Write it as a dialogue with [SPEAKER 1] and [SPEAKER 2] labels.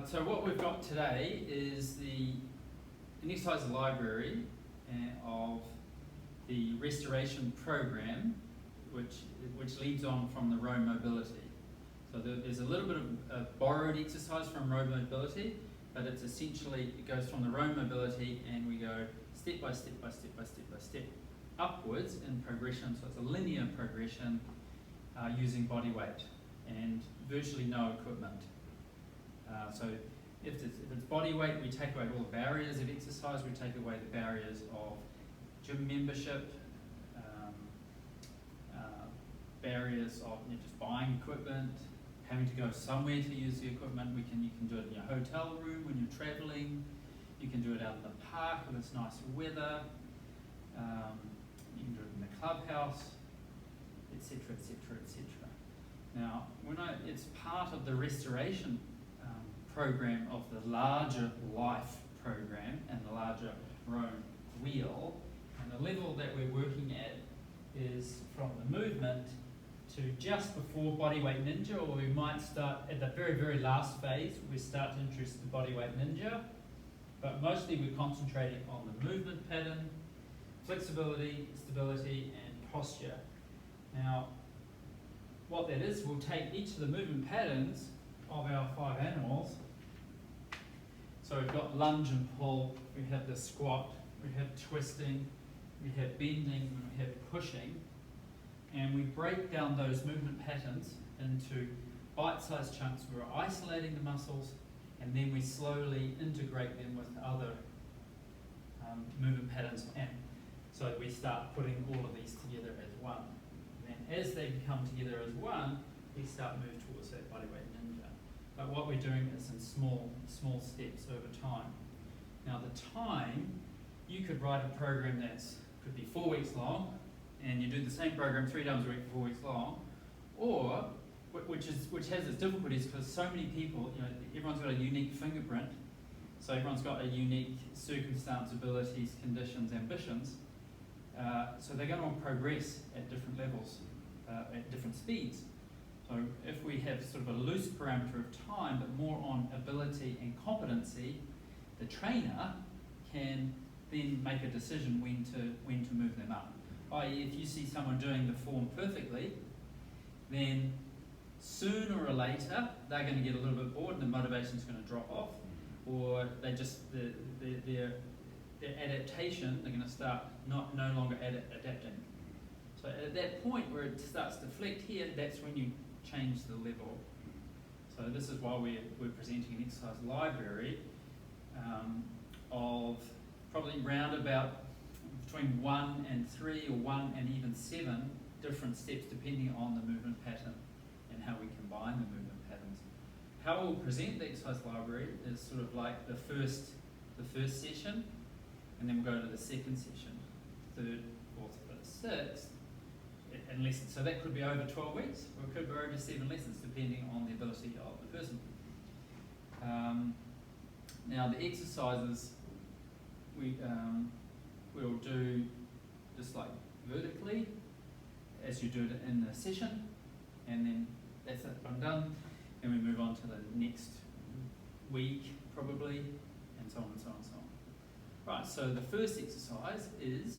[SPEAKER 1] So what we've got today is an exercise library of the restoration program, which leads on from the row mobility. So there's a little bit of borrowed exercise from row mobility, but it's essentially, it goes from the row mobility and we go step by step by step by step by step upwards in progression. So it's a linear progression using body weight and virtually no equipment. So if it's body weight, we take away all the barriers of exercise, we take away the barriers of gym membership, barriers of just buying equipment, having to go somewhere to use the equipment. You can do it in your hotel room when you're traveling, you can do it out in the park when it's nice weather, you can do it in the clubhouse, etc., etc., etc. Now, it's part of the restoration program of the larger life program and the larger Rome wheel, and the level that we're working at is from the movement to just before bodyweight ninja, or we might start at the very, very last phase. We start to introduce the bodyweight ninja, but mostly we're concentrating on the movement pattern, flexibility, stability, and posture. Now, what that is, we'll take each of the movement patterns of our 5 animals. So we've got lunge and pull, we have the squat, we have twisting, we have bending, and we have pushing. And we break down those movement patterns into bite-sized chunks. We're isolating the muscles, and then we slowly integrate them with other movement patterns. And so we start putting all of these together as one. And as they come together as one, we start to move towards that bodyweight ninja. But what we're doing is in small steps over time. Now the time, you could write a program could be 4 weeks long, and you do the same program 3 times a week for 4 weeks long, or which has its difficulties because so many people, everyone's got a unique fingerprint, so everyone's got a unique circumstance, abilities, conditions, ambitions. So they're going to progress at different levels, at different speeds. So if we have sort of a loose parameter of time, but more on ability and competency, the trainer can then make a decision when to move them up. I.e., if you see someone doing the form perfectly, then sooner or later they're going to get a little bit bored and the motivation's going to drop off, or they just their adaptation, they're going to start no longer adapting. So at that point where it starts to flick here, that's when you change the level. So this is why we're presenting an exercise library of probably round about between 1 and 3 or 1 and even 7 different steps depending on the movement pattern and how we combine the movement patterns. How we'll present the exercise library is sort of like the first session, and then we'll go to the second session, third, fourth, fifth, sixth, and lessons. So that could be over 12 weeks, or it could be over 7 lessons, depending on the ability of the person. Now the exercises we'll do just like vertically, as you do it in the session, and then that's it, I'm done, and we move on to the next week probably, and so on and so on and so on. Right, so the first exercise is